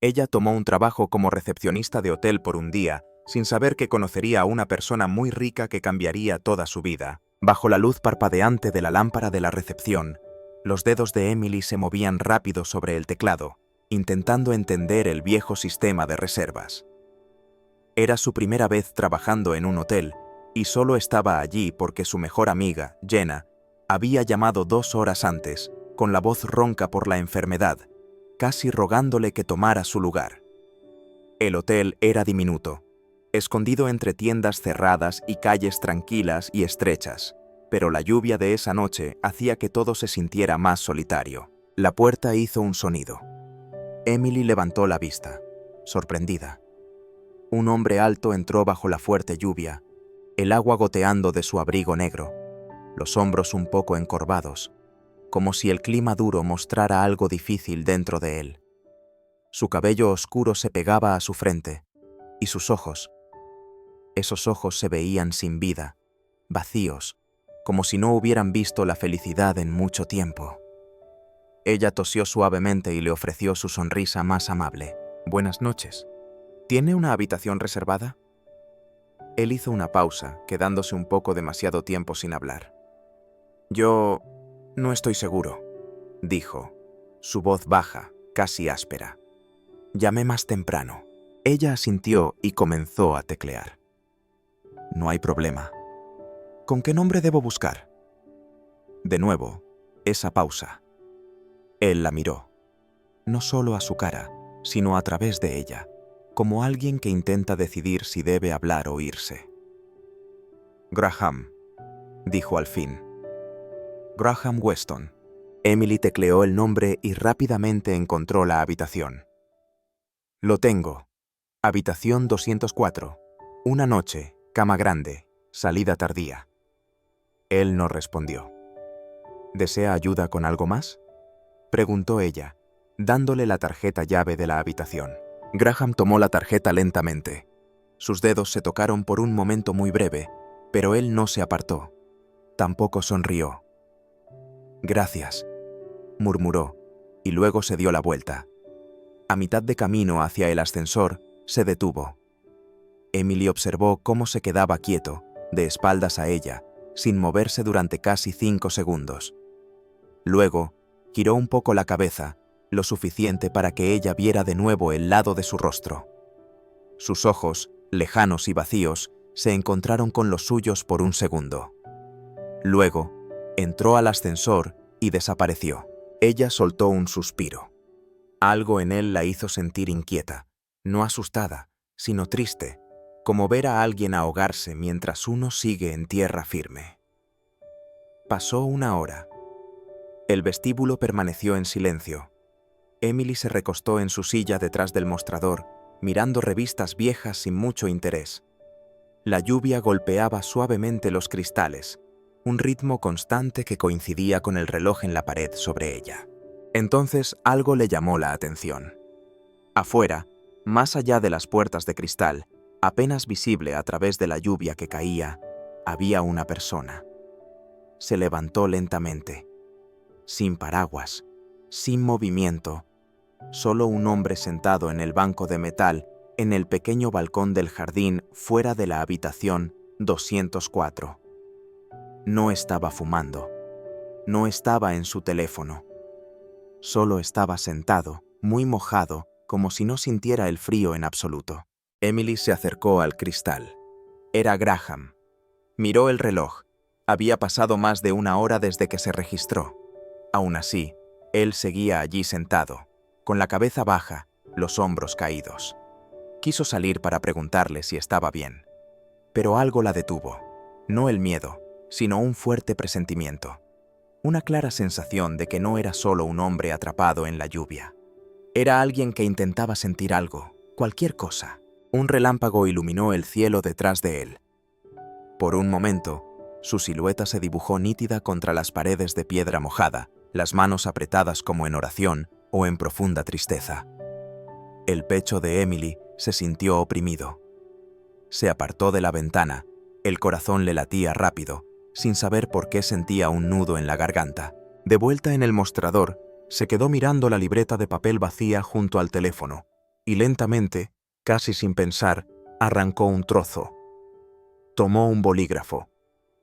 Ella tomó un trabajo como recepcionista de hotel por un día, sin saber que conocería a una persona muy rica que cambiaría toda su vida. Bajo la luz parpadeante de la lámpara de la recepción, los dedos de Emily se movían rápido sobre el teclado, intentando entender el viejo sistema de reservas. Era su primera vez trabajando en un hotel, y solo estaba allí porque su mejor amiga, Jenna, había llamado 2 horas antes, con la voz ronca por la enfermedad, casi rogándole que tomara su lugar. El hotel era diminuto, escondido entre tiendas cerradas y calles tranquilas y estrechas, pero la lluvia de esa noche hacía que todo se sintiera más solitario. La puerta hizo un sonido. Emily levantó la vista, sorprendida. Un hombre alto entró bajo la fuerte lluvia, el agua goteando de su abrigo negro, los hombros un poco encorvados, como si el clima duro mostrara algo difícil dentro de él. Su cabello oscuro se pegaba a su frente, y sus ojos, esos ojos se veían sin vida, vacíos, como si no hubieran visto la felicidad en mucho tiempo. Ella tosió suavemente y le ofreció su sonrisa más amable. «Buenas noches. ¿Tiene una habitación reservada?» Él hizo una pausa, quedándose un poco demasiado tiempo sin hablar. «Yo no estoy seguro», dijo, su voz baja, casi áspera. «Llamé más temprano». Ella asintió y comenzó a teclear. «No hay problema. ¿Con qué nombre debo buscar?» De nuevo, esa pausa. Él la miró, no solo a su cara, sino a través de ella, como alguien que intenta decidir si debe hablar o irse. «Graham», dijo al fin. «Graham Weston». Emily tecleó el nombre y rápidamente encontró la habitación. «Lo tengo. Habitación 204. Una noche, cama grande, salida tardía». Él no respondió. «¿Desea ayuda con algo más?», preguntó ella, dándole la tarjeta llave de la habitación. Graham tomó la tarjeta lentamente. Sus dedos se tocaron por un momento muy breve, pero él no se apartó. Tampoco sonrió. «Gracias», murmuró, y luego se dio la vuelta. A mitad de camino hacia el ascensor, se detuvo. Emily observó cómo se quedaba quieto, de espaldas a ella, sin moverse durante casi 5 segundos. Luego, giró un poco la cabeza, lo suficiente para que ella viera de nuevo el lado de su rostro. Sus ojos, lejanos y vacíos, se encontraron con los suyos por un segundo. Luego, entró al ascensor y desapareció. Ella soltó un suspiro. Algo en él la hizo sentir inquieta, no asustada, sino triste, como ver a alguien ahogarse mientras uno sigue en tierra firme. Pasó 1 hora. El vestíbulo permaneció en silencio. Emily se recostó en su silla detrás del mostrador, mirando revistas viejas sin mucho interés. La lluvia golpeaba suavemente los cristales, un ritmo constante que coincidía con el reloj en la pared sobre ella. Entonces algo le llamó la atención. Afuera, más allá de las puertas de cristal, apenas visible a través de la lluvia que caía, había una persona. Se levantó lentamente, sin paraguas, sin movimiento, solo un hombre sentado en el banco de metal en el pequeño balcón del jardín fuera de la habitación 204. No estaba fumando, no estaba en su teléfono. Solo estaba sentado, muy mojado, como si no sintiera el frío en absoluto. Emily se acercó al cristal. Era Graham. Miró el reloj. Había pasado más de 1 hora desde que se registró. Aún así, él seguía allí sentado, con la cabeza baja, los hombros caídos. Quiso salir para preguntarle si estaba bien. Pero algo la detuvo. No el miedo, sino un fuerte presentimiento. Una clara sensación de que no era solo un hombre atrapado en la lluvia. Era alguien que intentaba sentir algo, cualquier cosa. Un relámpago iluminó el cielo detrás de él. Por un momento, su silueta se dibujó nítida contra las paredes de piedra mojada, las manos apretadas como en oración o en profunda tristeza. El pecho de Emily se sintió oprimido. Se apartó de la ventana, el corazón le latía rápido, sin saber por qué sentía un nudo en la garganta. De vuelta en el mostrador, se quedó mirando la libreta de papel vacía junto al teléfono, y lentamente, casi sin pensar, arrancó un trozo. Tomó un bolígrafo.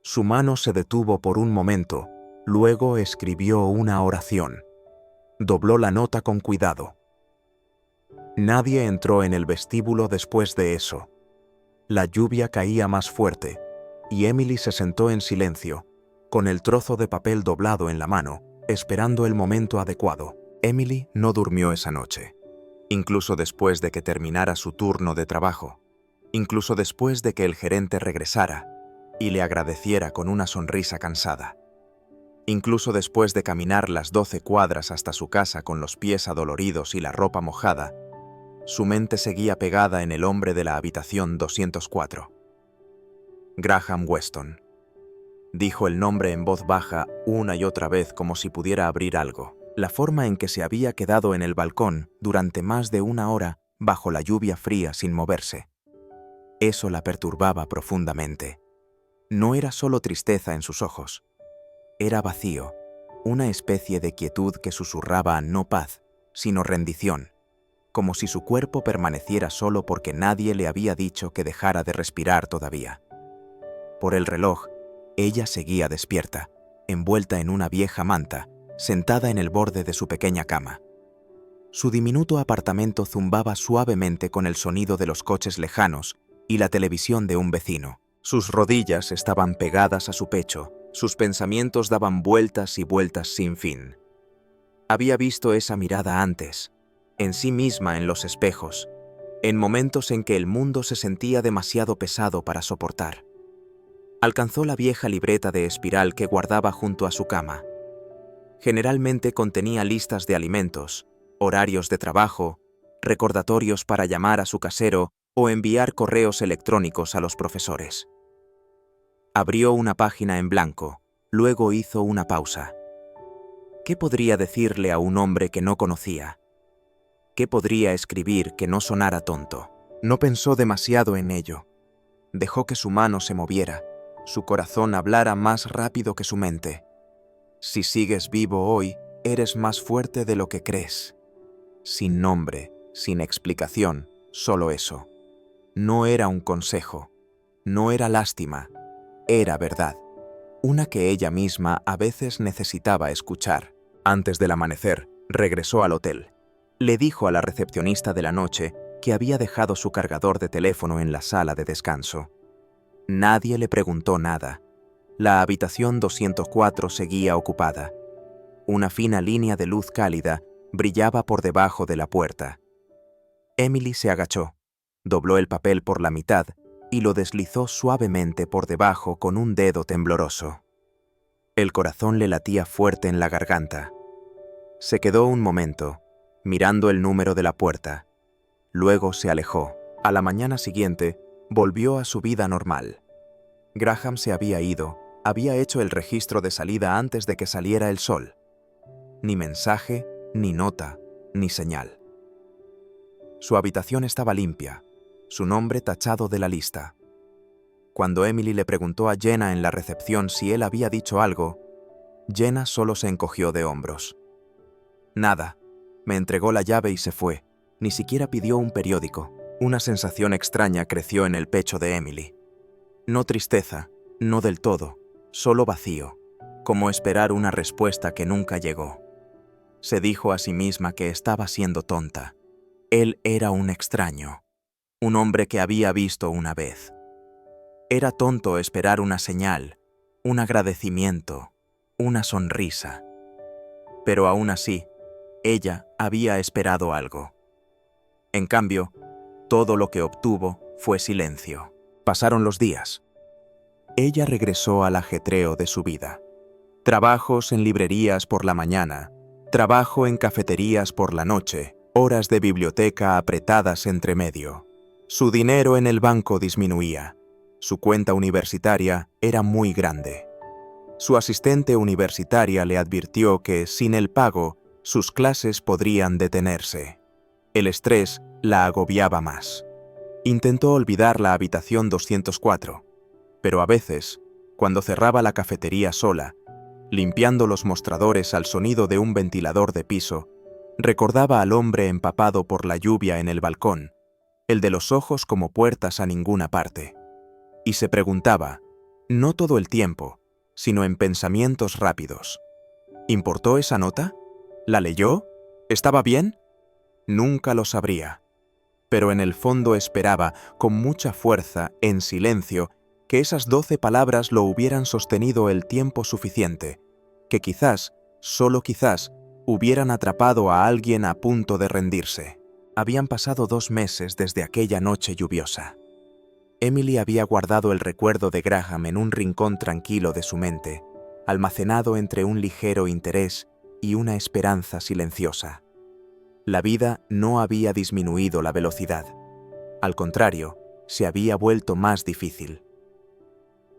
Su mano se detuvo por un momento, luego escribió una oración. Dobló la nota con cuidado. Nadie entró en el vestíbulo después de eso. La lluvia caía más fuerte, y Emily se sentó en silencio, con el trozo de papel doblado en la mano, esperando el momento adecuado. Emily no durmió esa noche, incluso después de que terminara su turno de trabajo, incluso después de que el gerente regresara y le agradeciera con una sonrisa cansada, incluso después de caminar las 12 cuadras hasta su casa con los pies adoloridos y la ropa mojada. Su mente seguía pegada en el hombre de la habitación 204. Graham Weston. Dijo el nombre en voz baja una y otra vez como si pudiera abrir algo. La forma en que se había quedado en el balcón durante más de una hora bajo la lluvia fría sin moverse. Eso la perturbaba profundamente. No era solo tristeza en sus ojos. Era vacío, una especie de quietud que susurraba no paz, sino rendición, como si su cuerpo permaneciera solo porque nadie le había dicho que dejara de respirar todavía. Por el reloj, ella seguía despierta, envuelta en una vieja manta, sentada en el borde de su pequeña cama. Su diminuto apartamento zumbaba suavemente con el sonido de los coches lejanos y la televisión de un vecino. Sus rodillas estaban pegadas a su pecho, sus pensamientos daban vueltas y vueltas sin fin. Había visto esa mirada antes, en sí misma en los espejos, en momentos en que el mundo se sentía demasiado pesado para soportar. Alcanzó la vieja libreta de espiral que guardaba junto a su cama. Generalmente contenía listas de alimentos, horarios de trabajo, recordatorios para llamar a su casero o enviar correos electrónicos a los profesores. Abrió una página en blanco, luego hizo una pausa. ¿Qué podría decirle a un hombre que no conocía? ¿Qué podría escribir que no sonara tonto? No pensó demasiado en ello. Dejó que su mano se moviera, su corazón hablara más rápido que su mente. Si sigues vivo hoy, eres más fuerte de lo que crees. Sin nombre, sin explicación, solo eso. No era un consejo, no era lástima, era verdad. Una que ella misma a veces necesitaba escuchar. Antes del amanecer, regresó al hotel. Le dijo a la recepcionista de la noche que había dejado su cargador de teléfono en la sala de descanso. Nadie le preguntó nada. La habitación 204 seguía ocupada. Una fina línea de luz cálida brillaba por debajo de la puerta. Emily se agachó, dobló el papel por la mitad y lo deslizó suavemente por debajo con un dedo tembloroso. El corazón le latía fuerte en la garganta. Se quedó un momento, mirando el número de la puerta. Luego se alejó. A la mañana siguiente, volvió a su vida normal. Graham se había ido, había hecho el registro de salida antes de que saliera el sol. Ni mensaje, ni nota, ni señal. Su habitación estaba limpia, su nombre tachado de la lista. Cuando Emily le preguntó a Jenna en la recepción si él había dicho algo, Jenna solo se encogió de hombros. Nada, me entregó la llave y se fue, ni siquiera pidió un periódico. Una sensación extraña creció en el pecho de Emily. No tristeza, no del todo, solo vacío, como esperar una respuesta que nunca llegó. Se dijo a sí misma que estaba siendo tonta. Él era un extraño, un hombre que había visto una vez. Era tonto esperar una señal, un agradecimiento, una sonrisa. Pero aún así, ella había esperado algo. En cambio, todo lo que obtuvo fue silencio. Pasaron los días. Ella regresó al ajetreo de su vida. Trabajos en librerías por la mañana, trabajo en cafeterías por la noche, horas de biblioteca apretadas entre medio. Su dinero en el banco disminuía. Su cuenta universitaria era muy grande. Su asistente universitaria le advirtió que, sin el pago, sus clases podrían detenerse. El estrés la agobiaba más. Intentó olvidar la habitación 204, pero a veces, cuando cerraba la cafetería sola, limpiando los mostradores al sonido de un ventilador de piso, Recordaba al hombre empapado por la lluvia en el balcón, el de los ojos como puertas a ninguna parte. Y se preguntaba, no todo el tiempo, sino en pensamientos rápidos: ¿importó esa nota? ¿La leyó? ¿Estaba bien? Nunca lo sabría. Pero en el fondo esperaba, con mucha fuerza, en silencio, que esas 12 palabras lo hubieran sostenido el tiempo suficiente, que quizás, solo quizás, hubieran atrapado a alguien a punto de rendirse. Habían pasado 2 meses desde aquella noche lluviosa. Emily había guardado el recuerdo de Graham en un rincón tranquilo de su mente, almacenado entre un ligero interés y una esperanza silenciosa. La vida no había disminuido la velocidad. Al contrario, se había vuelto más difícil.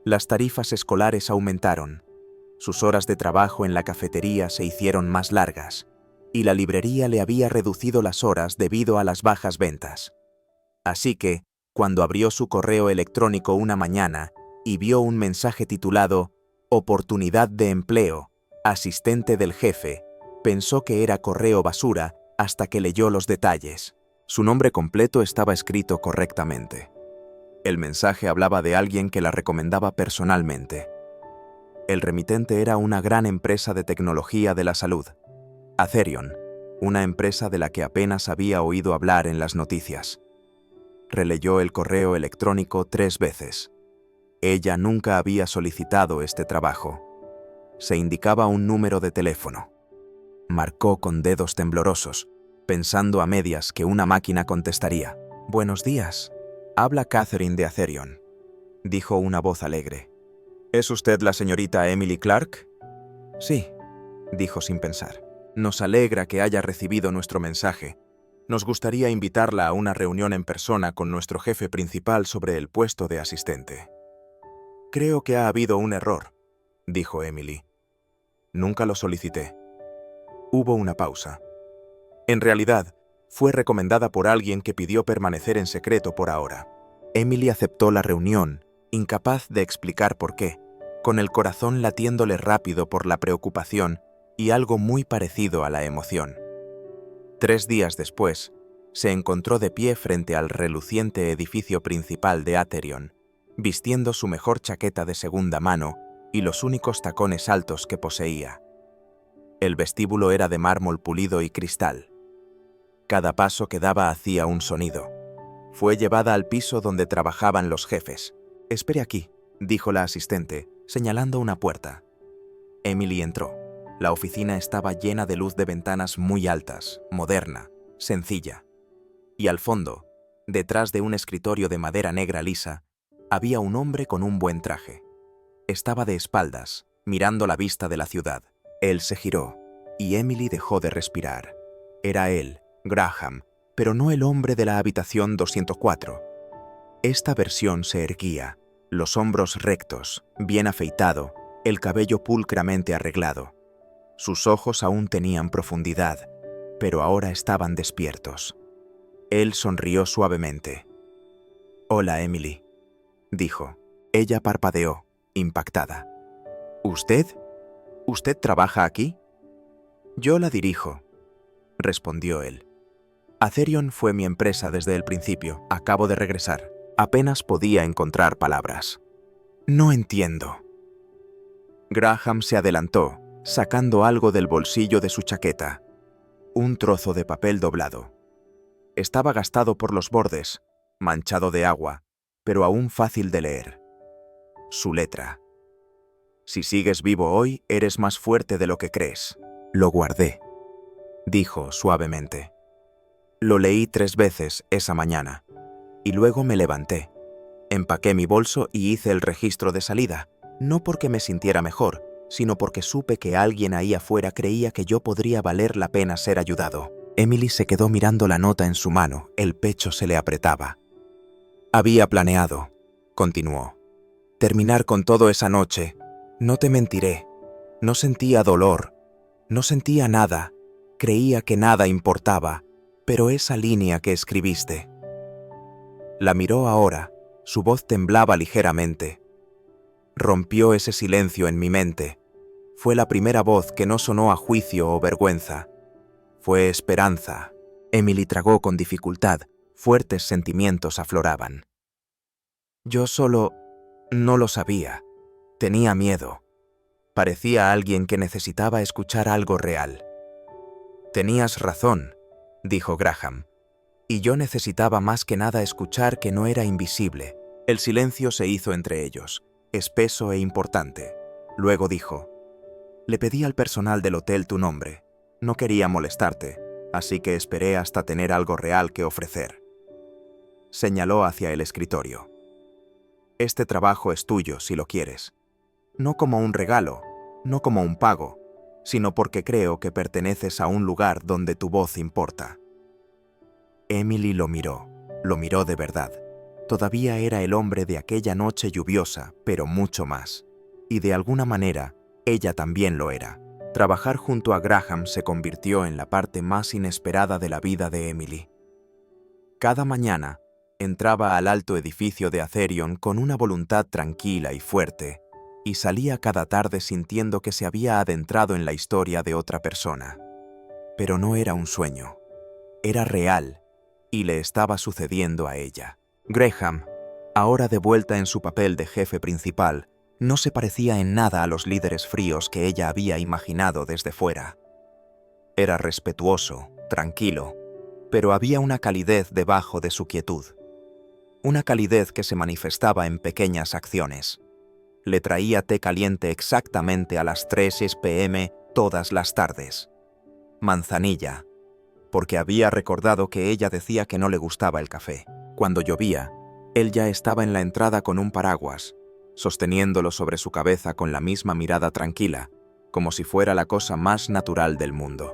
Las tarifas escolares aumentaron, sus horas de trabajo en la cafetería se hicieron más largas, y la librería le había reducido las horas debido a las bajas ventas. Así que, cuando abrió su correo electrónico una mañana y vio un mensaje titulado «Oportunidad de empleo, asistente del jefe», pensó que era correo basura hasta que leyó los detalles. Su nombre completo estaba escrito correctamente. El mensaje hablaba de alguien que la recomendaba personalmente. El remitente era una gran empresa de tecnología de la salud, Atherion, una empresa de la que apenas había oído hablar en las noticias. Releyó el correo electrónico 3 veces. Ella nunca había solicitado este trabajo. Se indicaba un número de teléfono. Marcó con dedos temblorosos, pensando a medias que una máquina contestaría. «Buenos días. Habla Catherine de Atherion», dijo una voz alegre. «¿Es usted la señorita Emily Clark?» «Sí», dijo sin pensar. «Nos alegra que haya recibido nuestro mensaje. Nos gustaría invitarla a una reunión en persona con nuestro jefe principal sobre el puesto de asistente». «Creo que ha habido un error», dijo Emily. «Nunca lo solicité». Hubo una pausa. En realidad, fue recomendada por alguien que pidió permanecer en secreto por ahora. Emily aceptó la reunión, incapaz de explicar por qué, con el corazón latiéndole rápido por la preocupación y algo muy parecido a la emoción. 3 días después, se encontró de pie frente al reluciente edificio principal de Atherion, vistiendo su mejor chaqueta de segunda mano y los únicos tacones altos que poseía. El vestíbulo era de mármol pulido y cristal. Cada paso que daba hacía un sonido. Fue llevada al piso donde trabajaban los jefes. «Espere aquí», dijo la asistente, señalando una puerta. Emily entró. La oficina estaba llena de luz de ventanas muy altas, moderna, sencilla. Y al fondo, detrás de un escritorio de madera negra lisa, había un hombre con un buen traje. Estaba de espaldas, mirando la vista de la ciudad. Él se giró, y Emily dejó de respirar. Era él, Graham, pero no el hombre de la habitación 204. Esta versión se erguía, los hombros rectos, bien afeitado, el cabello pulcramente arreglado. Sus ojos aún tenían profundidad, pero ahora estaban despiertos. Él sonrió suavemente. «Hola, Emily», dijo. Ella parpadeó, impactada. «¿Usted? ¿Usted trabaja aquí?» «Yo la dirijo», respondió él. «Atherion fue mi empresa desde el principio. Acabo de regresar». Apenas podía encontrar palabras. «No entiendo». Graham se adelantó, sacando algo del bolsillo de su chaqueta. Un trozo de papel doblado. Estaba gastado por los bordes, manchado de agua, pero aún fácil de leer. Su letra. «Si sigues vivo hoy, eres más fuerte de lo que crees». «Lo guardé», dijo suavemente. «Lo leí 3 veces esa mañana, y luego me levanté. Empaqué mi bolso y hice el registro de salida, no porque me sintiera mejor, sino porque supe que alguien ahí afuera creía que yo podría valer la pena ser ayudado». Emily se quedó mirando la nota en su mano, el pecho se le apretaba. «Había planeado», continuó, «terminar con todo esa noche. No te mentiré, no sentía dolor, no sentía nada, creía que nada importaba, pero esa línea que escribiste». La miró ahora, su voz temblaba ligeramente. Rompió ese silencio en mi mente. Fue la primera voz que no sonó a juicio o vergüenza. Fue esperanza. Emily tragó con dificultad. Fuertes sentimientos afloraban. Yo solo no lo sabía. Tenía miedo. Parecía alguien que necesitaba escuchar algo real. Tenías razón, dijo Graham. Y yo necesitaba más que nada escuchar que no era invisible. El silencio se hizo entre ellos, espeso e importante. Luego dijo: le pedí al personal del hotel tu nombre. No quería molestarte, así que esperé hasta tener algo real que ofrecer. Señaló hacia el escritorio. Este trabajo es tuyo si lo quieres. No como un regalo, no como un pago, sino porque creo que perteneces a un lugar donde tu voz importa. Emily lo miró de verdad. Todavía era el hombre de aquella noche lluviosa, pero mucho más. Y de alguna manera, ella también lo era. Trabajar junto a Graham se convirtió en la parte más inesperada de la vida de Emily. Cada mañana, entraba al alto edificio de Atherion con una voluntad tranquila y fuerte, y salía cada tarde sintiendo que se había adentrado en la historia de otra persona. Pero no era un sueño, era real, y le estaba sucediendo a ella. Graham, ahora de vuelta en su papel de jefe principal, no se parecía en nada a los líderes fríos que ella había imaginado desde fuera. Era respetuoso, tranquilo, pero había una calidez debajo de su quietud. Una calidez que se manifestaba en pequeñas acciones. Le traía té caliente exactamente a las 3 p.m. todas las tardes. Manzanilla, porque había recordado que ella decía que no le gustaba el café. Cuando llovía, él ya estaba en la entrada con un paraguas, sosteniéndolo sobre su cabeza con la misma mirada tranquila, como si fuera la cosa más natural del mundo.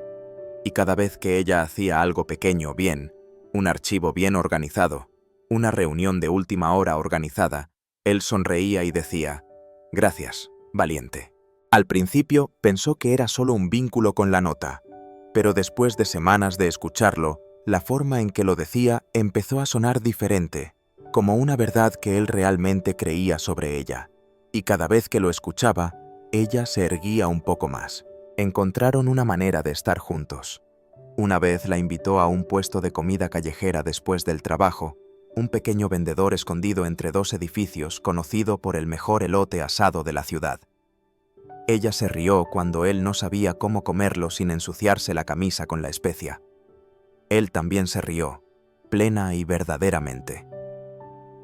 Y cada vez que ella hacía algo pequeño bien, un archivo bien organizado, una reunión de última hora organizada, él sonreía y decía: «Gracias, valiente». Al principio pensó que era solo un vínculo con la nota, pero después de semanas de escucharlo, la forma en que lo decía empezó a sonar diferente, como una verdad que él realmente creía sobre ella, y cada vez que lo escuchaba, ella se erguía un poco más. Encontraron una manera de estar juntos. Una vez la invitó a un puesto de comida callejera después del trabajo, un pequeño vendedor escondido entre 2 edificios conocido por el mejor elote asado de la ciudad. Ella se rió cuando él no sabía cómo comerlo sin ensuciarse la camisa con la especia. Él también se rió, plena y verdaderamente.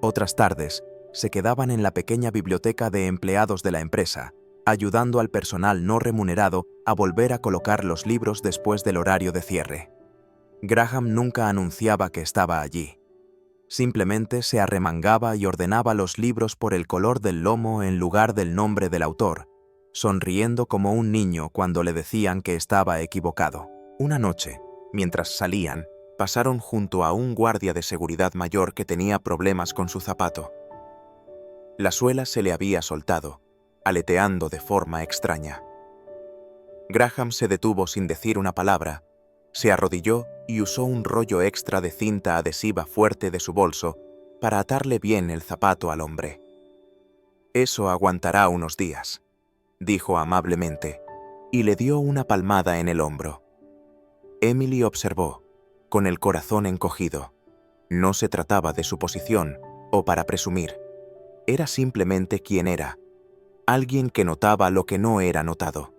Otras tardes, se quedaban en la pequeña biblioteca de empleados de la empresa, ayudando al personal no remunerado a volver a colocar los libros después del horario de cierre. Graham nunca anunciaba que estaba allí. Simplemente se arremangaba y ordenaba los libros por el color del lomo en lugar del nombre del autor, sonriendo como un niño cuando le decían que estaba equivocado. Una noche, mientras salían, pasaron junto a un guardia de seguridad mayor que tenía problemas con su zapato. La suela se le había soltado, aleteando de forma extraña. Graham se detuvo sin decir una palabra, se arrodilló y usó un rollo extra de cinta adhesiva fuerte de su bolso para atarle bien el zapato al hombre. «Eso aguantará unos días», dijo amablemente, y le dio una palmada en el hombro. Emily observó, con el corazón encogido. No se trataba de suposición o para presumir. Era simplemente quien era. Alguien que notaba lo que no era notado.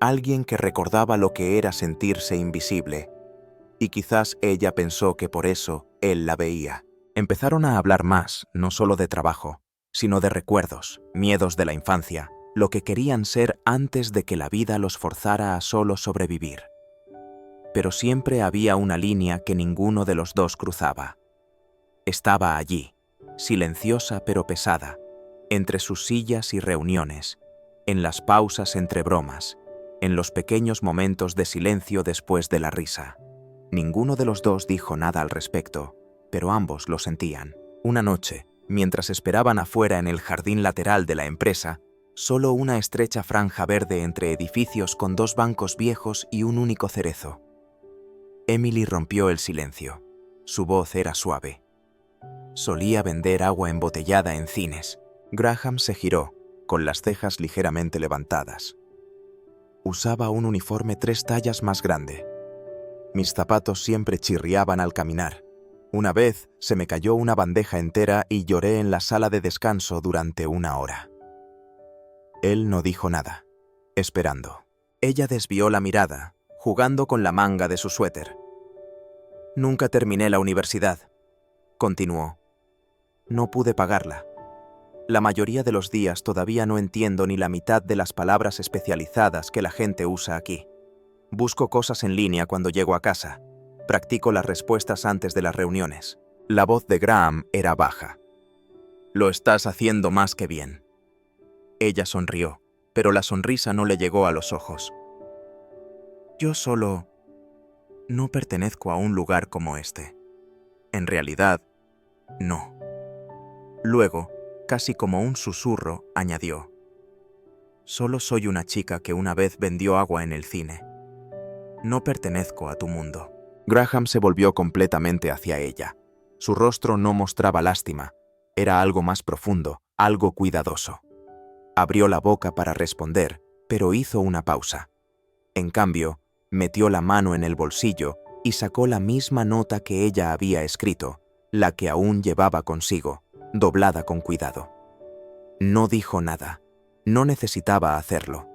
Alguien que recordaba lo que era sentirse invisible. Y quizás ella pensó que por eso él la veía. Empezaron a hablar más, no solo de trabajo, sino de recuerdos, miedos de la infancia, lo que querían ser antes de que la vida los forzara a solo sobrevivir. Pero siempre había una línea que ninguno de los dos cruzaba. Estaba allí, silenciosa pero pesada, entre sus sillas y reuniones, en las pausas entre bromas, en los pequeños momentos de silencio después de la risa. Ninguno de los dos dijo nada al respecto, pero ambos lo sentían. Una noche, mientras esperaban afuera en el jardín lateral de la empresa, solo una estrecha franja verde entre edificios con 2 bancos viejos y un único cerezo. Emily rompió el silencio. Su voz era suave. Solía vender agua embotellada en cines. Graham se giró, con las cejas ligeramente levantadas. Usaba un uniforme 3 tallas más grande. Mis zapatos siempre chirriaban al caminar. Una vez se me cayó una bandeja entera y lloré en la sala de descanso durante 1 hora. Él no dijo nada, esperando. Ella desvió la mirada, jugando con la manga de su suéter. Nunca terminé la universidad, continuó. No pude pagarla. La mayoría de los días todavía no entiendo ni la mitad de las palabras especializadas que la gente usa aquí. Busco cosas en línea cuando llego a casa. Practico las respuestas antes de las reuniones. La voz de Graham era baja. Lo estás haciendo más que bien. Ella sonrió, pero la sonrisa no le llegó a los ojos. Yo solo no pertenezco a un lugar como este. En realidad, no. Luego, casi como un susurro, añadió: solo soy una chica que una vez vendió agua en el cine. No pertenezco a tu mundo. Graham se volvió completamente hacia ella. Su rostro no mostraba lástima. Era algo más profundo, algo cuidadoso. Abrió la boca para responder, pero hizo una pausa. En cambio, metió la mano en el bolsillo y sacó la misma nota que ella había escrito, la que aún llevaba consigo, doblada con cuidado. No dijo nada. No necesitaba hacerlo.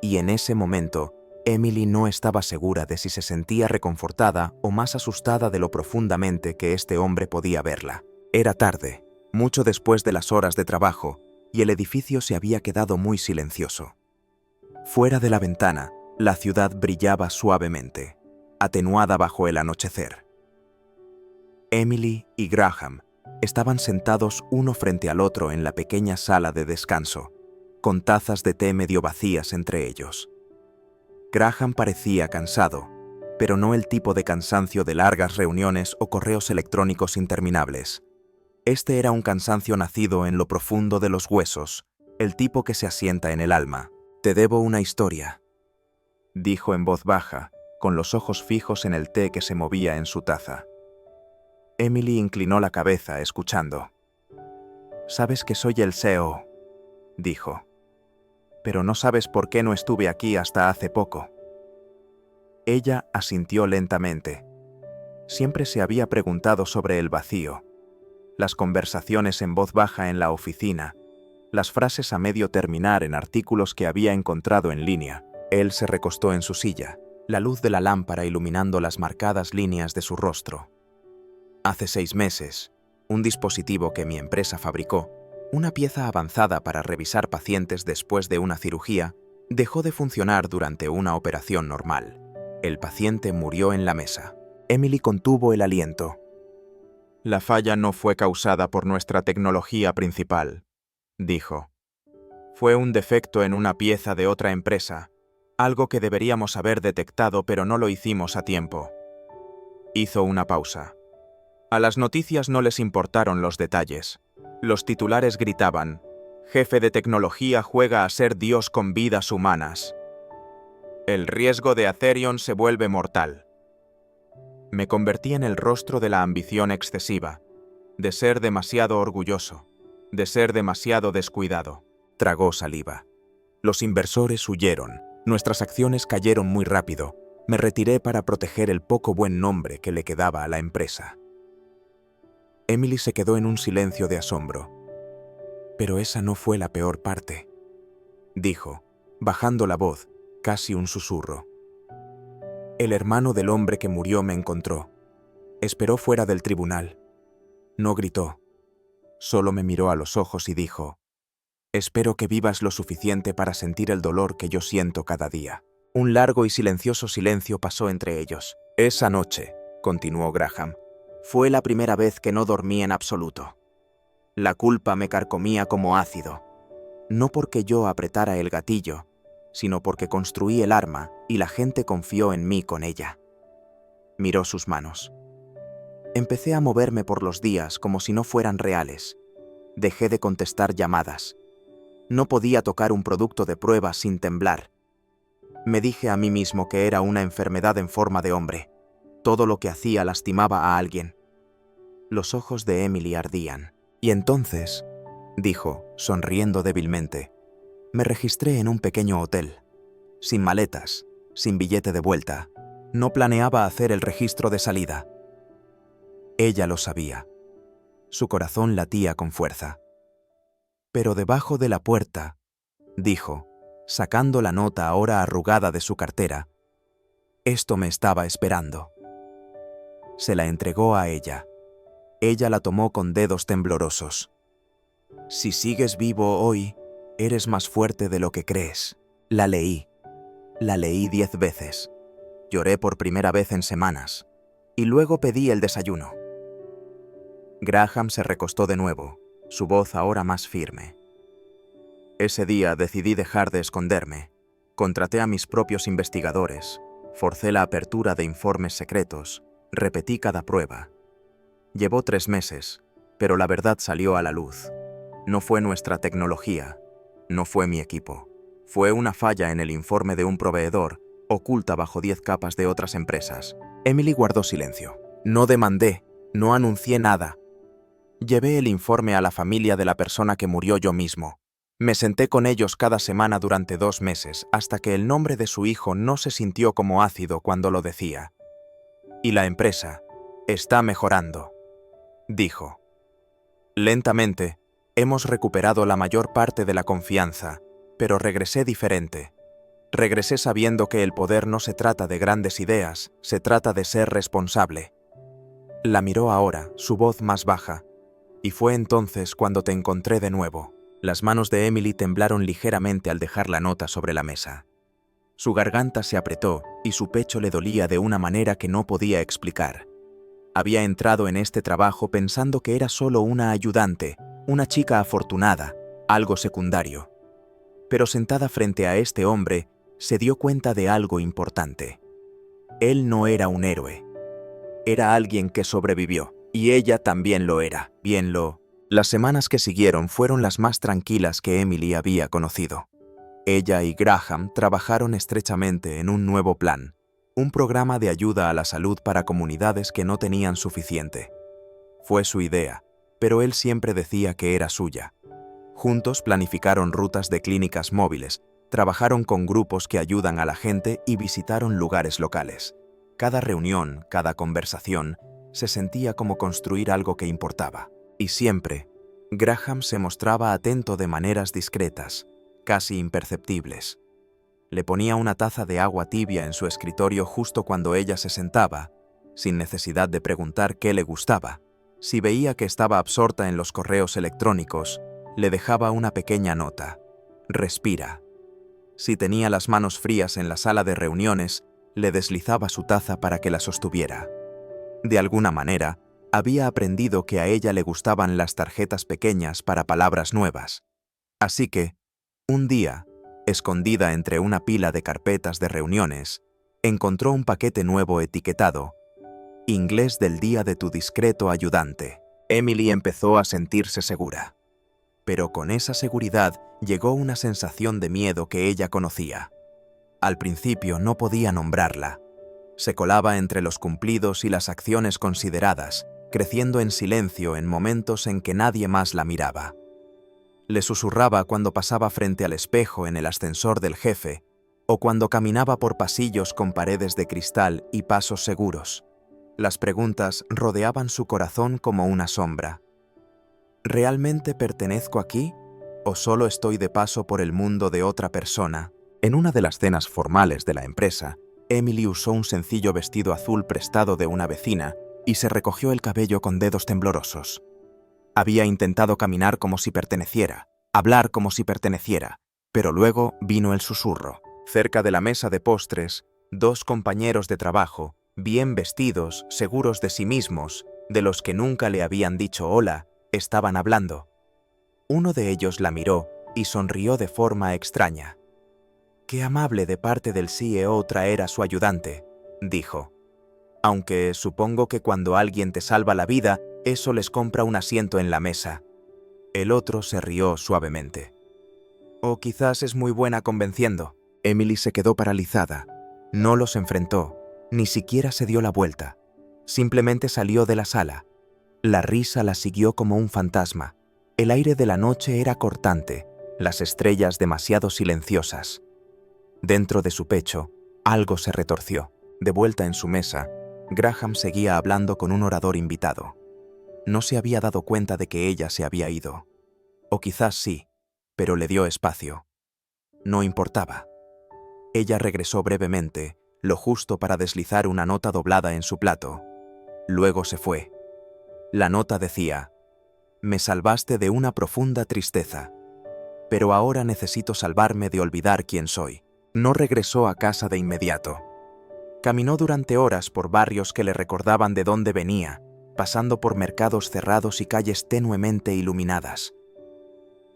Y en ese momento, Emily no estaba segura de si se sentía reconfortada o más asustada de lo profundamente que este hombre podía verla. Era tarde, mucho después de las horas de trabajo, y el edificio se había quedado muy silencioso. Fuera de la ventana, la ciudad brillaba suavemente, atenuada bajo el anochecer. Emily y Graham estaban sentados uno frente al otro en la pequeña sala de descanso, con tazas de té medio vacías entre ellos. Graham parecía cansado, pero no el tipo de cansancio de largas reuniones o correos electrónicos interminables. Este era un cansancio nacido en lo profundo de los huesos, el tipo que se asienta en el alma. Te debo una historia, dijo en voz baja, con los ojos fijos en el té que se movía en su taza. Emily inclinó la cabeza, escuchando. Sabes que soy el CEO, dijo. Pero no sabes por qué no estuve aquí hasta hace poco. Ella asintió lentamente. Siempre se había preguntado sobre el vacío. Las conversaciones en voz baja en la oficina, las frases a medio terminar en artículos que había encontrado en línea. Él se recostó en su silla, la luz de la lámpara iluminando las marcadas líneas de su rostro. Hace 6 meses, un dispositivo que mi empresa fabricó, una pieza avanzada para revisar pacientes después de una cirugía, dejó de funcionar durante una operación normal. El paciente murió en la mesa. Emily contuvo el aliento. La falla no fue causada por nuestra tecnología principal, dijo. Fue un defecto en una pieza de otra empresa, algo que deberíamos haber detectado pero no lo hicimos a tiempo. Hizo una pausa. A las noticias no les importaron los detalles. Los titulares gritaban: jefe de tecnología juega a ser Dios con vidas humanas. El riesgo de Atherion se vuelve mortal. Me convertí en el rostro de la ambición excesiva, de ser demasiado orgulloso, de ser demasiado descuidado. Tragó saliva. Los inversores huyeron. Nuestras acciones cayeron muy rápido. Me retiré para proteger el poco buen nombre que le quedaba a la empresa. Emily se quedó en un silencio de asombro. Pero esa no fue la peor parte, dijo, bajando la voz, casi un susurro. El hermano del hombre que murió me encontró. Esperó fuera del tribunal. No gritó. Solo me miró a los ojos y dijo: espero que vivas lo suficiente para sentir el dolor que yo siento cada día. Un largo y silencioso silencio pasó entre ellos. Esa noche, continuó Graham, fue la primera vez que no dormí en absoluto. La culpa me carcomía como ácido. No porque yo apretara el gatillo, sino porque construí el arma y la gente confió en mí con ella. Miró sus manos. Empecé a moverme por los días como si no fueran reales. Dejé de contestar llamadas. No podía tocar un producto de prueba sin temblar. Me dije a mí mismo que era una enfermedad en forma de hombre. Todo lo que hacía lastimaba a alguien. Los ojos de Emily ardían. Y entonces, dijo, sonriendo débilmente, me registré en un pequeño hotel. Sin maletas, sin billete de vuelta. No planeaba hacer el registro de salida. Ella lo sabía. Su corazón latía con fuerza. Pero debajo de la puerta, dijo, sacando la nota ahora arrugada de su cartera, esto me estaba esperando. Se la entregó a ella. Ella la tomó con dedos temblorosos. Si sigues vivo hoy, eres más fuerte de lo que crees. La leí. La leí 10 veces. Lloré por primera vez en semanas. Y luego pedí el desayuno. Graham se recostó de nuevo, su voz ahora más firme. Ese día decidí dejar de esconderme. Contraté a mis propios investigadores. Forcé la apertura de informes secretos. Repetí cada prueba. Llevó 3 meses, pero la verdad salió a la luz. No fue nuestra tecnología. No fue mi equipo. Fue una falla en el informe de un proveedor, oculta bajo 10 capas de otras empresas. Emily guardó silencio. No demandé, no anuncié nada. Llevé el informe a la familia de la persona que murió yo mismo. Me senté con ellos cada semana durante 2 meses, hasta que el nombre de su hijo no se sintió como ácido cuando lo decía. Y la empresa está mejorando, dijo. Lentamente, hemos recuperado la mayor parte de la confianza, pero regresé diferente. Regresé sabiendo que el poder no se trata de grandes ideas, se trata de ser responsable. La miró ahora, su voz más baja, y fue entonces cuando te encontré de nuevo. Las manos de Emily temblaron ligeramente al dejar la nota sobre la mesa. Su garganta se apretó y su pecho le dolía de una manera que no podía explicar. Había entrado en este trabajo pensando que era solo una ayudante, una chica afortunada, algo secundario. Pero sentada frente a este hombre, se dio cuenta de algo importante. Él no era un héroe. Era alguien que sobrevivió, y ella también lo era. Las semanas que siguieron fueron las más tranquilas que Emily había conocido. Ella y Graham trabajaron estrechamente en un nuevo plan, un programa de ayuda a la salud para comunidades que no tenían suficiente. Fue su idea, pero él siempre decía que era suya. Juntos planificaron rutas de clínicas móviles, trabajaron con grupos que ayudan a la gente y visitaron lugares locales. Cada reunión, cada conversación, se sentía como construir algo que importaba. Y siempre, Graham se mostraba atento de maneras discretas, casi imperceptibles. Le ponía una taza de agua tibia en su escritorio justo cuando ella se sentaba, sin necesidad de preguntar qué le gustaba. Si veía que estaba absorta en los correos electrónicos, le dejaba una pequeña nota. Respira. Si tenía las manos frías en la sala de reuniones, le deslizaba su taza para que la sostuviera. De alguna manera, había aprendido que a ella le gustaban las tarjetas pequeñas para palabras nuevas. Así que, un día, escondida entre una pila de carpetas de reuniones, encontró un paquete nuevo etiquetado «Inglés del día de tu discreto ayudante». Emily empezó a sentirse segura. Pero con esa seguridad llegó una sensación de miedo que ella conocía. Al principio no podía nombrarla. Se colaba entre los cumplidos y las acciones consideradas, creciendo en silencio en momentos en que nadie más la miraba. Le susurraba cuando pasaba frente al espejo en el ascensor del jefe, o cuando caminaba por pasillos con paredes de cristal y pasos seguros. Las preguntas rodeaban su corazón como una sombra. ¿Realmente pertenezco aquí? ¿O solo estoy de paso por el mundo de otra persona? En una de las cenas formales de la empresa, Emily usó un sencillo vestido azul prestado de una vecina y se recogió el cabello con dedos temblorosos. Había intentado caminar como si perteneciera, hablar como si perteneciera, pero luego vino el susurro. Cerca de la mesa de postres, 2 compañeros de trabajo, bien vestidos, seguros de sí mismos, de los que nunca le habían dicho hola, estaban hablando. Uno de ellos la miró y sonrió de forma extraña. «Qué amable de parte del CEO traer a su ayudante», dijo. «Aunque supongo que cuando alguien te salva la vida, eso les compra un asiento en la mesa». El otro se rió suavemente. «O quizás es muy buena convenciendo». Emily se quedó paralizada. No los enfrentó, ni siquiera se dio la vuelta. Simplemente salió de la sala. La risa la siguió como un fantasma. El aire de la noche era cortante, las estrellas demasiado silenciosas. Dentro de su pecho, algo se retorció. De vuelta en su mesa, Graham seguía hablando con un orador invitado. No se había dado cuenta de que ella se había ido. O quizás sí, pero le dio espacio. No importaba. Ella regresó brevemente, lo justo para deslizar una nota doblada en su plato. Luego se fue. La nota decía: «Me salvaste de una profunda tristeza, pero ahora necesito salvarme de olvidar quién soy». No regresó a casa de inmediato. Caminó durante horas por barrios que le recordaban de dónde venía, pasando por mercados cerrados y calles tenuemente iluminadas.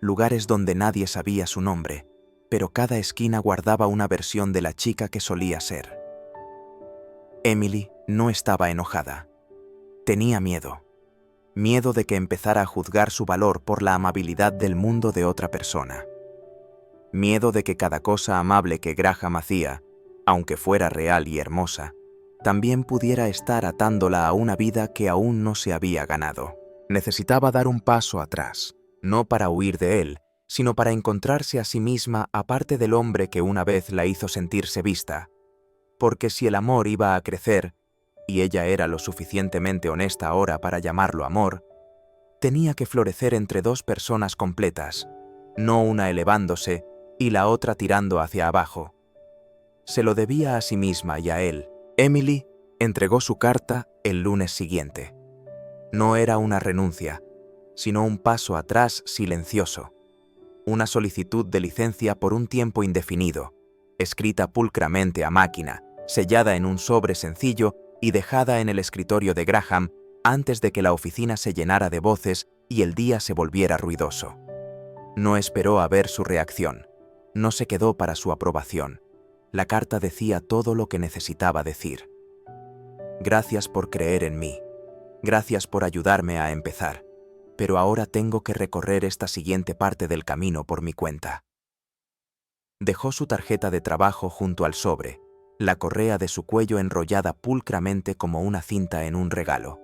Lugares donde nadie sabía su nombre, pero cada esquina guardaba una versión de la chica que solía ser. Emily no estaba enojada. Tenía miedo. Miedo de que empezara a juzgar su valor por la amabilidad del mundo de otra persona. Miedo de que cada cosa amable que Graham hacía, aunque fuera real y hermosa, también pudiera estar atándola a una vida que aún no se había ganado. Necesitaba dar un paso atrás, no para huir de él, sino para encontrarse a sí misma aparte del hombre que una vez la hizo sentirse vista. Porque si el amor iba a crecer, y ella era lo suficientemente honesta ahora para llamarlo amor, tenía que florecer entre dos personas completas, no una elevándose y la otra tirando hacia abajo. Se lo debía a sí misma y a él. Emily entregó su carta el lunes siguiente. No era una renuncia, sino un paso atrás silencioso. Una solicitud de licencia por un tiempo indefinido, escrita pulcramente a máquina, sellada en un sobre sencillo y dejada en el escritorio de Graham antes de que la oficina se llenara de voces y el día se volviera ruidoso. No esperó a ver su reacción. No se quedó para su aprobación. La carta decía todo lo que necesitaba decir. Gracias por creer en mí. Gracias por ayudarme a empezar. Pero ahora tengo que recorrer esta siguiente parte del camino por mi cuenta. Dejó su tarjeta de trabajo junto al sobre, la correa de su cuello enrollada pulcramente como una cinta en un regalo.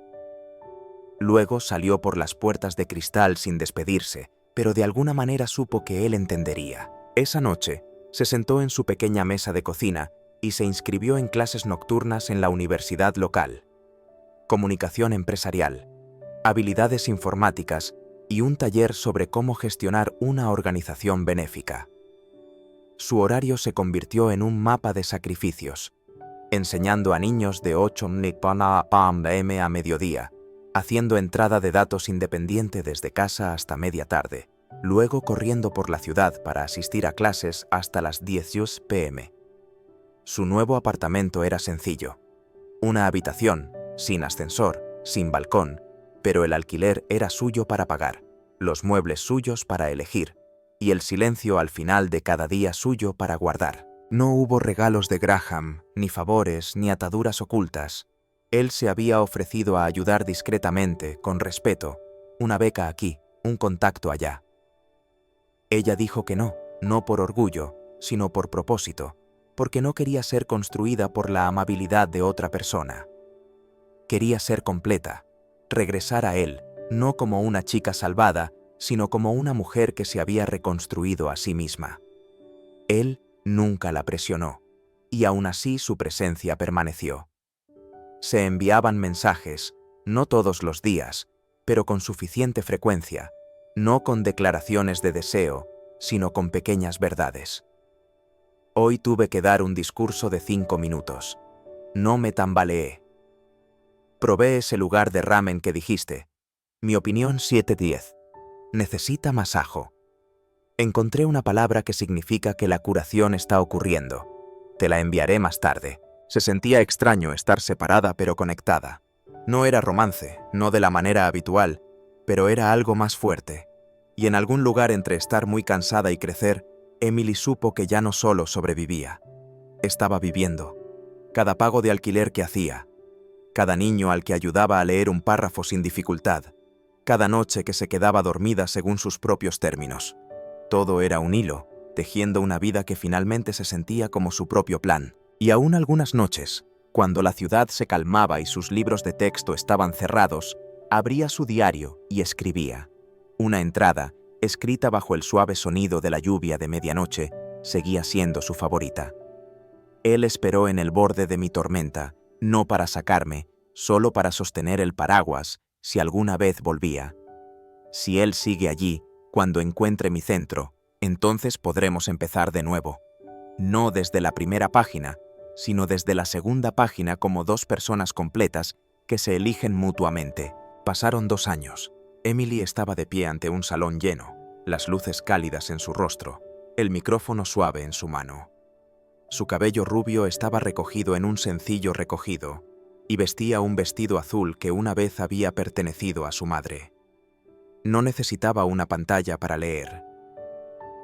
Luego salió por las puertas de cristal sin despedirse, pero de alguna manera supo que él entendería. Esa noche, se sentó en su pequeña mesa de cocina y se inscribió en clases nocturnas en la universidad local. Comunicación empresarial, habilidades informáticas y un taller sobre cómo gestionar una organización benéfica. Su horario se convirtió en un mapa de sacrificios, enseñando a niños de 8 p.m. a mediodía, haciendo entrada de datos independiente desde casa hasta media tarde, luego corriendo por la ciudad para asistir a clases hasta las 10 p.m. Su nuevo apartamento era sencillo. Una habitación, sin ascensor, sin balcón, pero el alquiler era suyo para pagar, los muebles suyos para elegir, y el silencio al final de cada día suyo para guardar. No hubo regalos de Graham, ni favores, ni ataduras ocultas. Él se había ofrecido a ayudar discretamente, con respeto, una beca aquí, un contacto allá. Ella dijo que no, no por orgullo, sino por propósito, porque no quería ser construida por la amabilidad de otra persona. Quería ser completa, regresar a él, no como una chica salvada, sino como una mujer que se había reconstruido a sí misma. Él nunca la presionó, y aún así su presencia permaneció. Se enviaban mensajes, no todos los días, pero con suficiente frecuencia, no con declaraciones de deseo, sino con pequeñas verdades. Hoy tuve que dar un discurso de 5 minutos. No me tambaleé. Probé ese lugar de ramen que dijiste. Mi opinión 7/10. Necesita más ajo. Encontré una palabra que significa que la curación está ocurriendo. Te la enviaré más tarde. Se sentía extraño estar separada pero conectada. No era romance, no de la manera habitual, pero era algo más fuerte. Y en algún lugar entre estar muy cansada y crecer, Emily supo que ya no solo sobrevivía. Estaba viviendo. Cada pago de alquiler que hacía, cada niño al que ayudaba a leer un párrafo sin dificultad, cada noche que se quedaba dormida según sus propios términos. Todo era un hilo, tejiendo una vida que finalmente se sentía como su propio plan. Y aún algunas noches, cuando la ciudad se calmaba y sus libros de texto estaban cerrados, abría su diario y escribía. Una entrada, escrita bajo el suave sonido de la lluvia de medianoche, seguía siendo su favorita. Él esperó en el borde de mi tormenta, no para sacarme, solo para sostener el paraguas, si alguna vez volvía. Si él sigue allí, cuando encuentre mi centro, entonces podremos empezar de nuevo. No desde la primera página, sino desde la segunda página como dos personas completas que se eligen mutuamente. Pasaron 2 años. Emily estaba de pie ante un salón lleno, las luces cálidas en su rostro, el micrófono suave en su mano. Su cabello rubio estaba recogido en un sencillo recogido, y vestía un vestido azul que una vez había pertenecido a su madre. No necesitaba una pantalla para leer.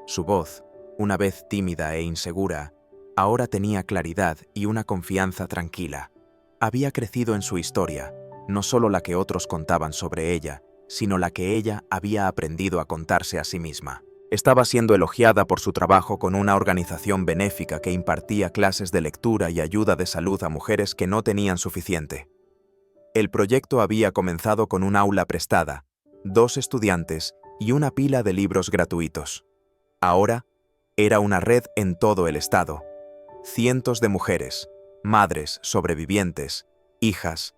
Su voz, una vez tímida e insegura, ahora tenía claridad y una confianza tranquila. Había crecido en su historia, no solo la que otros contaban sobre ella, sino la que ella había aprendido a contarse a sí misma. Estaba siendo elogiada por su trabajo con una organización benéfica que impartía clases de lectura y ayuda de salud a mujeres que no tenían suficiente. El proyecto había comenzado con un aula prestada, 2 estudiantes y una pila de libros gratuitos. Ahora, era una red en todo el estado. Cientos de mujeres, madres, sobrevivientes, hijas,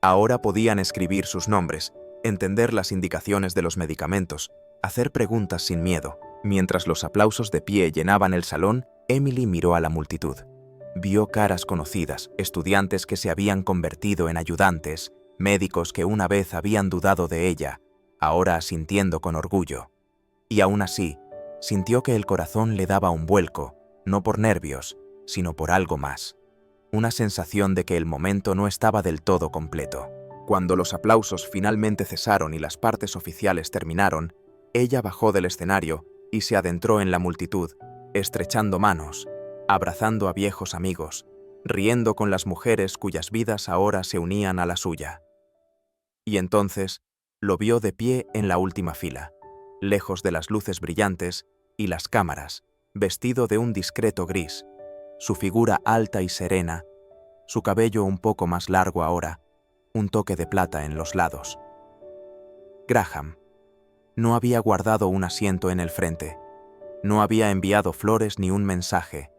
ahora podían escribir sus nombres, entender las indicaciones de los medicamentos, hacer preguntas sin miedo. Mientras los aplausos de pie llenaban el salón, Emily miró a la multitud. Vio caras conocidas, estudiantes que se habían convertido en ayudantes, médicos que una vez habían dudado de ella, ahora asintiendo con orgullo. Y aún así, sintió que el corazón le daba un vuelco, no por nervios, sino por algo más. Una sensación de que el momento no estaba del todo completo. Cuando los aplausos finalmente cesaron y las partes oficiales terminaron, ella bajó del escenario y se adentró en la multitud, estrechando manos, abrazando a viejos amigos, riendo con las mujeres cuyas vidas ahora se unían a la suya. Y entonces lo vio de pie en la última fila, lejos de las luces brillantes y las cámaras, vestido de un discreto gris, su figura alta y serena, su cabello un poco más largo ahora, un toque de plata en los lados. Graham. No había guardado un asiento en el frente, no había enviado flores ni un mensaje.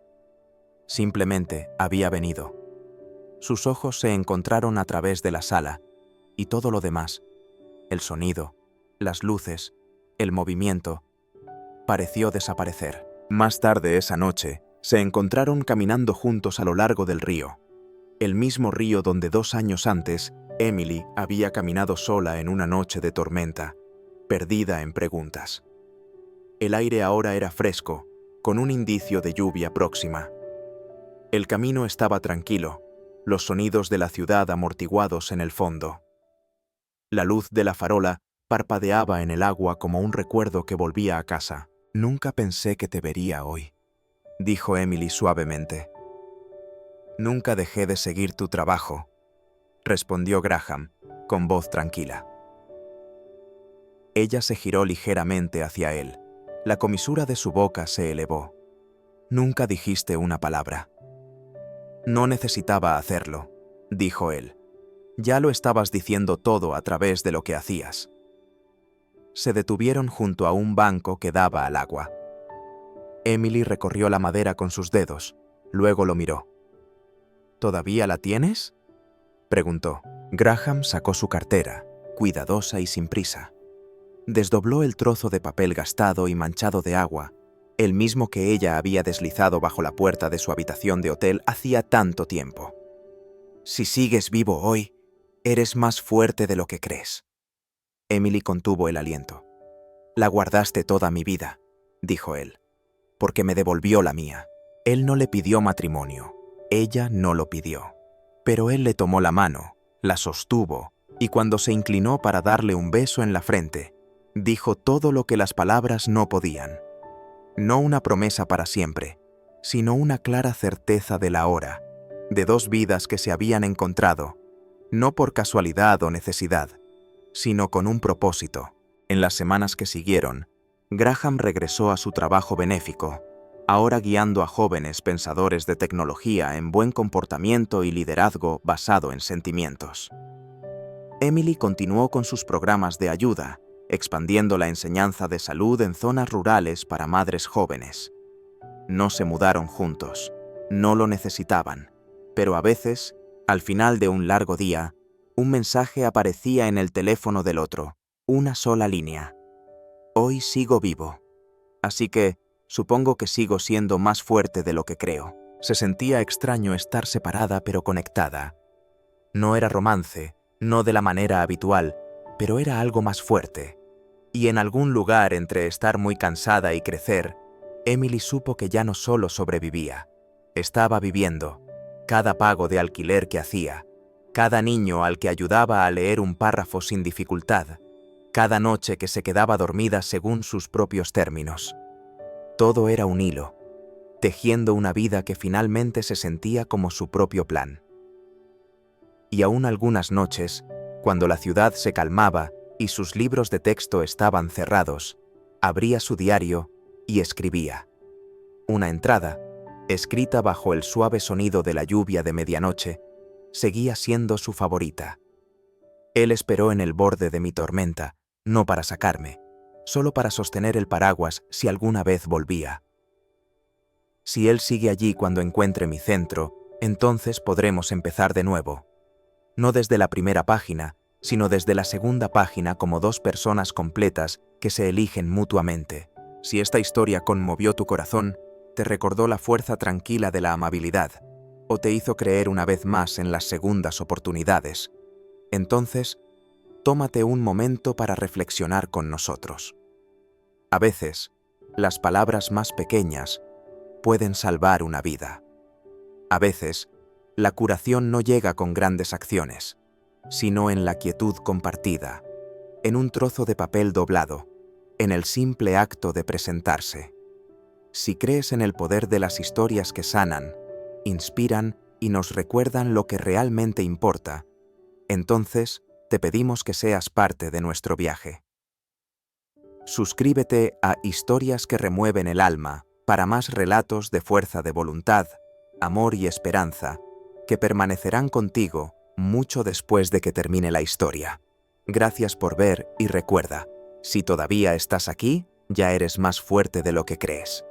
Simplemente había venido. Sus ojos se encontraron a través de la sala, y todo lo demás, el sonido, las luces, el movimiento, pareció desaparecer. Más tarde esa noche, se encontraron caminando juntos a lo largo del río, el mismo río donde 2 años antes, Emily había caminado sola en una noche de tormenta, perdida en preguntas. El aire ahora era fresco, con un indicio de lluvia próxima. El camino estaba tranquilo, los sonidos de la ciudad amortiguados en el fondo. La luz de la farola parpadeaba en el agua como un recuerdo que volvía a casa. «Nunca pensé que te vería hoy», dijo Emily suavemente. «Nunca dejé de seguir tu trabajo», respondió Graham, con voz tranquila. Ella se giró ligeramente hacia él. La comisura de su boca se elevó. «Nunca dijiste una palabra». «No necesitaba hacerlo», dijo él. «Ya lo estabas diciendo todo a través de lo que hacías». Se detuvieron junto a un banco que daba al agua. Emily recorrió la madera con sus dedos, luego lo miró. «¿Todavía la tienes?», preguntó. Graham sacó su cartera, cuidadosa y sin prisa. Desdobló el trozo de papel gastado y manchado de agua, el mismo que ella había deslizado bajo la puerta de su habitación de hotel hacía tanto tiempo. «Si sigues vivo hoy, eres más fuerte de lo que crees». Emily contuvo el aliento. «La guardaste toda mi vida», dijo él, «porque me devolvió la mía». Él no le pidió matrimonio, ella no lo pidió. Pero él le tomó la mano, la sostuvo, y cuando se inclinó para darle un beso en la frente, dijo todo lo que las palabras no podían. No una promesa para siempre, sino una clara certeza de la hora, de 2 vidas que se habían encontrado, no por casualidad o necesidad, sino con un propósito. En las semanas que siguieron, Graham regresó a su trabajo benéfico, ahora guiando a jóvenes pensadores de tecnología en buen comportamiento y liderazgo basado en sentimientos. Emily continuó con sus programas de ayuda, expandiendo la enseñanza de salud en zonas rurales para madres jóvenes. No se mudaron juntos, no lo necesitaban. Pero a veces, al final de un largo día, un mensaje aparecía en el teléfono del otro, una sola línea. Hoy sigo vivo. Así que, supongo que sigo siendo más fuerte de lo que creo. Se sentía extraño estar separada pero conectada. No era romance, no de la manera habitual, pero era algo más fuerte. Y en algún lugar entre estar muy cansada y crecer, Emily supo que ya no solo sobrevivía. Estaba viviendo. Cada pago de alquiler que hacía, cada niño al que ayudaba a leer un párrafo sin dificultad, cada noche que se quedaba dormida según sus propios términos. Todo era un hilo, tejiendo una vida que finalmente se sentía como su propio plan. Y aún algunas noches, cuando la ciudad se calmaba y sus libros de texto estaban cerrados, abría su diario y escribía. Una entrada, escrita bajo el suave sonido de la lluvia de medianoche, seguía siendo su favorita. Él esperó en el borde de mi tormenta, no para sacarme, solo para sostener el paraguas si alguna vez volvía. Si él sigue allí cuando encuentre mi centro, entonces podremos empezar de nuevo. No desde la primera página, sino desde la segunda página como dos personas completas que se eligen mutuamente. Si esta historia conmovió tu corazón, te recordó la fuerza tranquila de la amabilidad, o te hizo creer una vez más en las segundas oportunidades, entonces, tómate un momento para reflexionar con nosotros. A veces, las palabras más pequeñas pueden salvar una vida. A veces, la curación no llega con grandes acciones, sino en la quietud compartida, en un trozo de papel doblado, en el simple acto de presentarse. Si crees en el poder de las historias que sanan, inspiran y nos recuerdan lo que realmente importa, entonces te pedimos que seas parte de nuestro viaje. Suscríbete a Historias que remueven el alma para más relatos de fuerza de voluntad, amor y esperanza que permanecerán contigo mucho después de que termine la historia. Gracias por ver y recuerda, si todavía estás aquí, ya eres más fuerte de lo que crees.